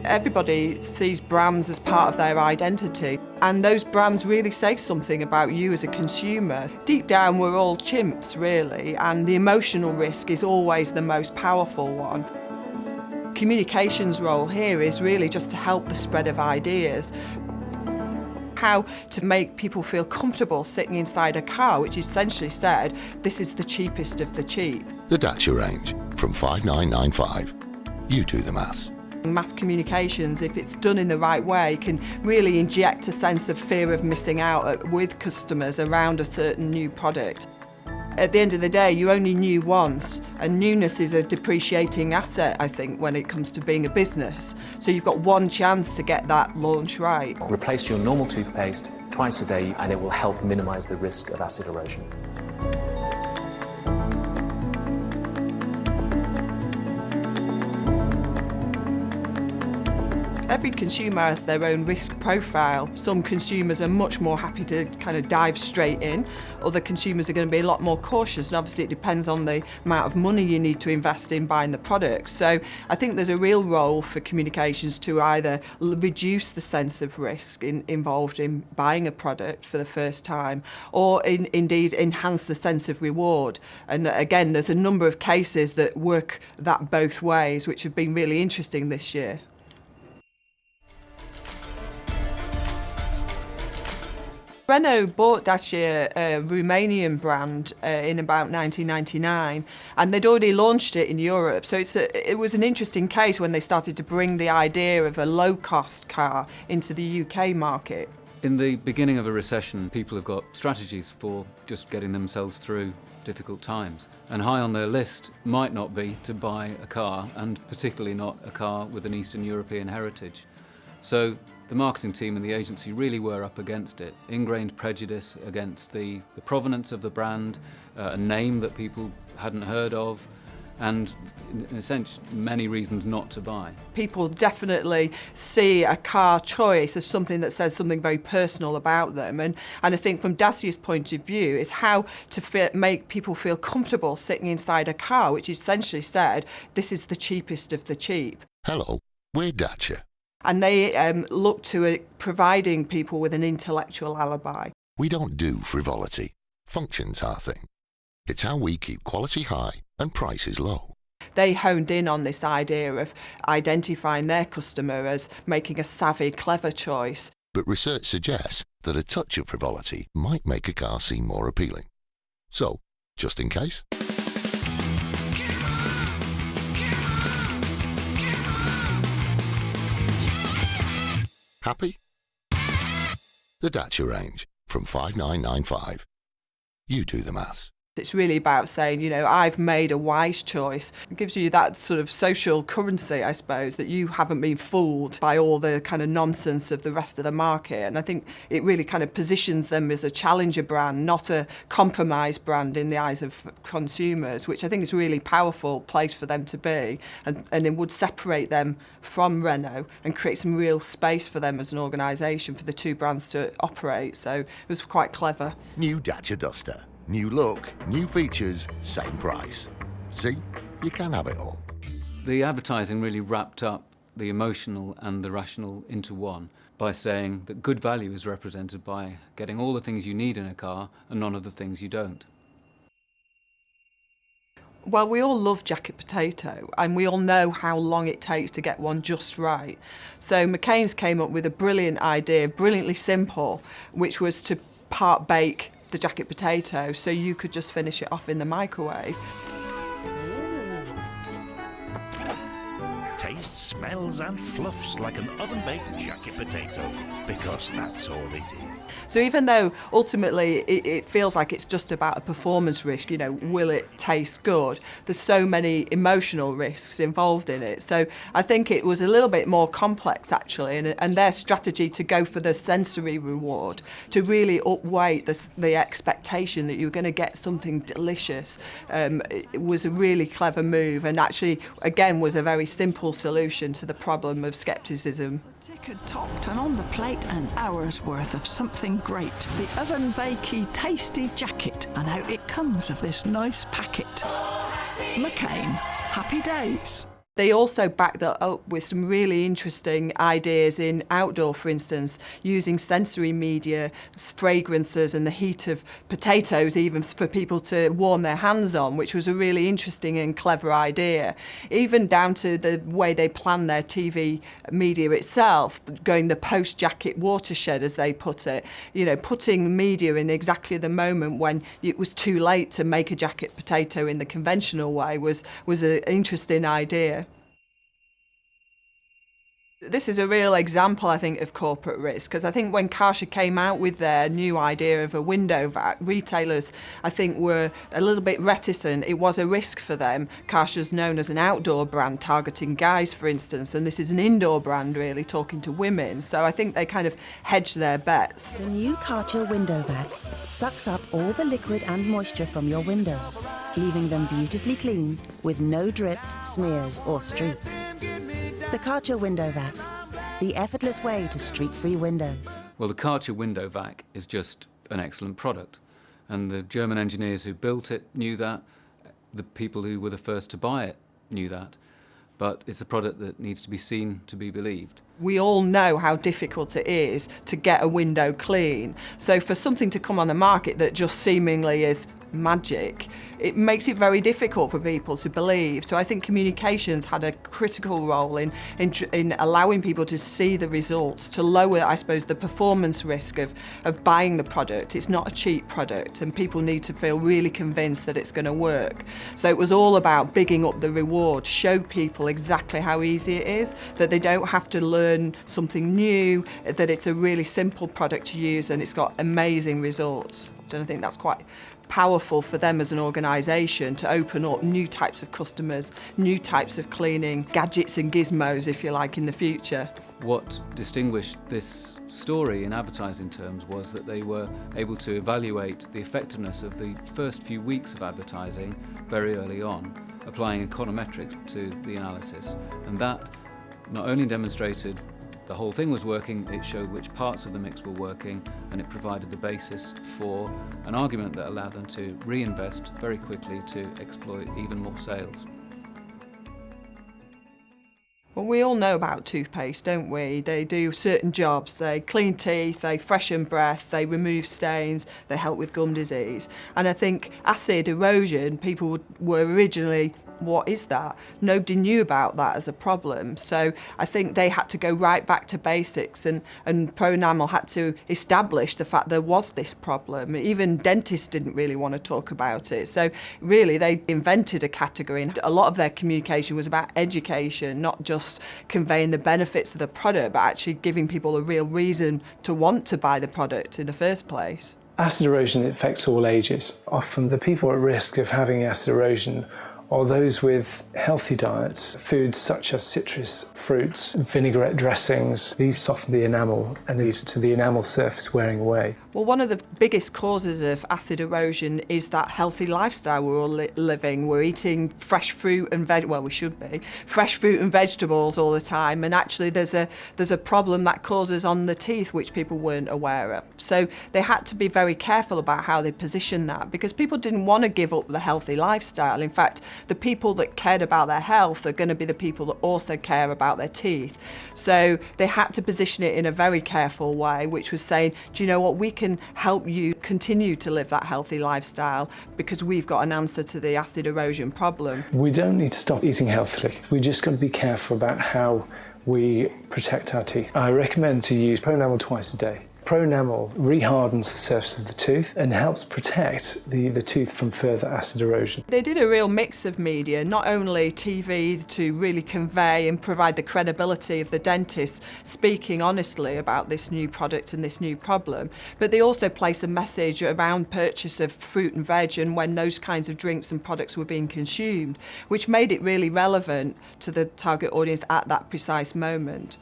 Everybody sees brands as part of their identity, and those brands really say something about you as a consumer. Deep down, we're all chimps, really, and the emotional risk is always the most powerful one. Communications' role here is really just to help the spread of ideas. How to make people feel comfortable sitting inside a car, which essentially said, this is the cheapest of the cheap. The Dacia range, from 5995. You do the maths. Mass communications, if it's done in the right way, can really inject a sense of fear of missing out with customers around a certain new product. At the end of the day, you're only new once, and newness is a depreciating asset, I think, when it comes to being a business. So you've got one chance to get that launch right. Replace your normal toothpaste twice a day and it will help minimise the risk of acid erosion. Every consumer has their own risk profile. Some consumers are much more happy to kind of dive straight in. Other consumers are going to be a lot more cautious, and obviously it depends on the amount of money you need to invest in buying the product. So I think there's a real role for communications to either reduce the sense of risk involved in buying a product for the first time, or indeed enhance the sense of reward. And again, there's a number of cases that work that both ways, which have been really interesting this year. Renault bought Dacia, a Romanian brand, in about 1999, and they'd already launched it in Europe. So it was an interesting case when they started to bring the idea of a low-cost car into the UK market. In the beginning of a recession, people have got strategies for just getting themselves through difficult times. And high on their list might not be to buy a car, and particularly not a car with an Eastern European heritage. So the marketing team and the agency really were up against it. Ingrained prejudice against the provenance of the brand, a name that people hadn't heard of, and in a sense, many reasons not to buy. People definitely see a car choice as something that says something very personal about them. And I think from Dacia's point of view, is how to make people feel comfortable sitting inside a car, which essentially said, this is the cheapest of the cheap. Hello, we're Dacia. And they look to providing people with an intellectual alibi. We don't do frivolity. Function's our thing. It's how we keep quality high and prices low. They honed in on this idea of identifying their customer as making a savvy, clever choice. But research suggests that a touch of frivolity might make a car seem more appealing. So, just in case. Happy? The Dacia range, from 5995. You do the maths. It's really about saying, you know, I've made a wise choice. It gives you that sort of social currency, I suppose, that you haven't been fooled by all the kind of nonsense of the rest of the market. And I think it really kind of positions them as a challenger brand, not a compromise brand in the eyes of consumers, which I think is a really powerful place for them to be. And it would separate them from Renault and create some real space for them as an organisation for the two brands to operate. So it was quite clever. New Dacia Duster. New look, new features, same price. See? You can have it all. The advertising really wrapped up the emotional and the rational into one by saying that good value is represented by getting all the things you need in a car and none of the things you don't. Well, we all love jacket potato, and we all know how long it takes to get one just right. So McCain's came up with a brilliant idea, brilliantly simple, which was to part bake the jacket potato so you could just finish it off in the microwave. Tastes, smells and fluffs like an oven-baked jacket potato, because that's all it is. So even though ultimately it feels like it's just about a performance risk, you know, will it taste good? There's so many emotional risks involved in it. So I think it was a little bit more complex actually, and their strategy to go for the sensory reward, to really upweight the expectation that you're going to get something delicious, it was a really clever move, and actually again was a very simple solution to the problem of scepticism. Ticker topped and on the plate an hour's worth of something great. The oven bakey tasty jacket, and out it comes of this nice packet. McCain, happy days. They also back that up with some really interesting ideas in outdoor, for instance, using sensory media, fragrances and the heat of potatoes even for people to warm their hands on, which was a really interesting and clever idea. Even down to the way they plan their TV media itself, going the post-jacket watershed, as they put it. You know, putting media in exactly the moment when it was too late to make a jacket potato in the conventional way was an interesting idea. This is a real example, I think, of corporate risk, because I think when Karcher came out with their new idea of a window vac, retailers, I think, were a little bit reticent. It was a risk for them. Karcher's known as an outdoor brand targeting guys, for instance, and this is an indoor brand really talking to women. So I think they kind of hedged their bets. The new Karcher window vac sucks up all the liquid and moisture from your windows, leaving them beautifully clean with no drips, smears or streaks. The Karcher window vac, the effortless way to streak-free windows. Well, the Karcher window vac is just an excellent product, and the German engineers who built it knew that, the people who were the first to buy it knew that, but it's a product that needs to be seen to be believed. We all know how difficult it is to get a window clean, so for something to come on the market that just seemingly is magic, it makes it very difficult for people to believe. So I think communications had a critical role in allowing people to see the results, to lower, I suppose, the performance risk of buying the product. It's not a cheap product and people need to feel really convinced that it's going to work. So it was all about bigging up the reward, show people exactly how easy it is, that they don't have to learn something new, that it's a really simple product to use and it's got amazing results. And I think that's quite powerful for them as an organisation to open up new types of customers, new types of cleaning, gadgets and gizmos, if you like, in the future. What distinguished this story in advertising terms was that they were able to evaluate the effectiveness of the first few weeks of advertising very early on, applying econometrics to the analysis. And that not only demonstrated the whole thing was working, it showed which parts of the mix were working, and it provided the basis for an argument that allowed them to reinvest very quickly to exploit even more sales. Well, we all know about toothpaste, don't we? They do certain jobs. They clean teeth, they freshen breath, they remove stains, they help with gum disease. And I think acid erosion, people were originally, what is that? Nobody knew about that as a problem. So I think they had to go right back to basics, and Pronamel had to establish the fact there was this problem. Even dentists didn't really want to talk about it. So really they invented a category, and a lot of their communication was about education, not just conveying the benefits of the product, but actually giving people a real reason to want to buy the product in the first place. Acid erosion affects all ages. Often the people at risk of having acid erosion are those with healthy diets, foods such as citrus fruits, vinaigrette dressings. These soften the enamel and lead to the enamel surface wearing away. Well, one of the biggest causes of acid erosion is that healthy lifestyle we're all living. We're eating fresh fruit and we should be fresh fruit and vegetables all the time, and actually there's a problem that causes on the teeth which people weren't aware of. So they had to be very careful about how they position that, because people didn't want to give up the healthy lifestyle. In fact, the people that cared about their health are going to be the people that also care about their teeth. So they had to position it in a very careful way, which was saying, do you know what, we can help you continue to live that healthy lifestyle because we've got an answer to the acid erosion problem. We don't need to stop eating healthily. We just got to be careful about how we protect our teeth. I recommend to use Pronamel twice a day. Pronamel rehardens the surface of the tooth and helps protect the tooth from further acid erosion. They did a real mix of media, not only TV to really convey and provide the credibility of the dentist speaking honestly about this new product and this new problem, but they also placed a message around purchase of fruit and veg and when those kinds of drinks and products were being consumed, which made it really relevant to the target audience at that precise moment.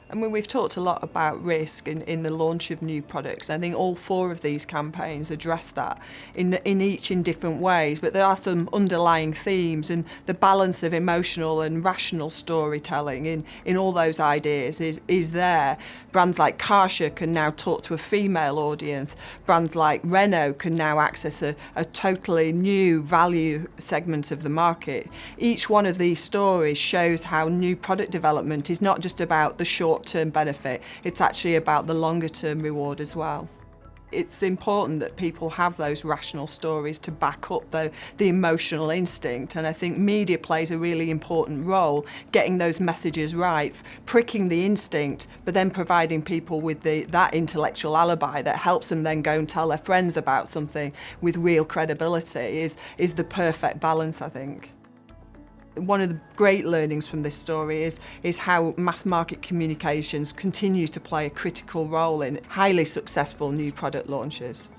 I mean, we've talked a lot about risk in the launch of new products. I think all 4 of these campaigns address that in each in different ways, but there are some underlying themes, and the balance of emotional and rational storytelling in all those ideas is there. Brands like Karcher can now talk to a female audience. Brands like Renault can now access a totally new value segment of the market. Each one of these stories shows how new product development is not just about the short-term benefit, it's actually about the longer-term reward as well. It's important that people have those rational stories to back up the emotional instinct, and I think media plays a really important role, getting those messages right, pricking the instinct, but then providing people with that intellectual alibi that helps them then go and tell their friends about something with real credibility is the perfect balance, I think. One of the great learnings from this story is how mass market communications continues to play a critical role in highly successful new product launches.